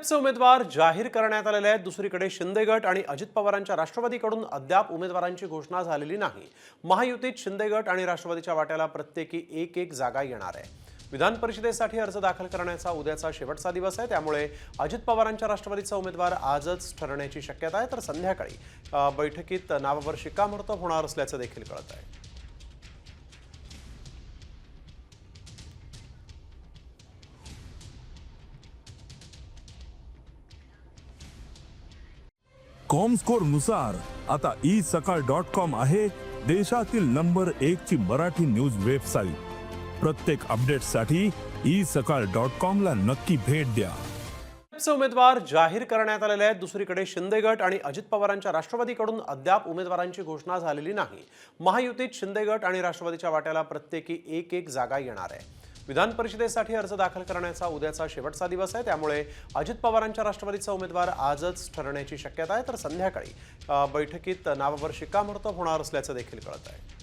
चे उमेदवार जाहीर करण्यात आलेले आहेत। दुसरीकडे शिंदे गट आणि अजित पवारांच्या राष्ट्रवादीकडून अद्याप उमेदवारांची घोषणा झालेली नाही। महायुतीत शिंदे गट आणि राष्ट्रवादीच्या वाट्याला प्रत्येकी एक जागा येणार आहे। विधान परिषदेसाठी अर्ज दाखल करण्याचा उद्याचा शेवटचा दिवस आहे, त्यामुळे अजित पवारांच्या राष्ट्रवादीचा उमेदवार आजच ठरण्याची शक्यता आहे, तर संध्याकाळी बैठकीत नावावर शिक्कामोर्तब होणार असल्याचं देखील कळत आहे। कॉमस्कोर नुसार आता isakal.com आहे देशातील नंबर 1 ची मराठी न्यूज वेबसाईट। प्रत्येक अपडेटसाठी isakal.com ला नक्की भेट द्या। चे उमेदवार जाहीर करण्यात आलेले आहेत। दुसरीकडे शिंदे गट आणि अजित पवारांच्या राष्ट्रवादीकडून अद्याप उमेदवारांची घोषणा झालेली नाही। महायुतीत शिंदे गट आणि राष्ट्रवादीच्या वाट्याला प्रत्येकी एक जागा येणार आहे। विधान परिषदेसाठी अर्ज दाखल करण्याचा उद्याचा शेवटचा दिवस आहे, त्यामुळे अजित पवारांच्या राष्ट्रवादीचा उमेदवार आजच ठरण्याची शक्यता आहे, तर संध्याकाळी बैठकीत नावावर शिक्कामोर्तब होणार असल्याचं देखील कळत आहे।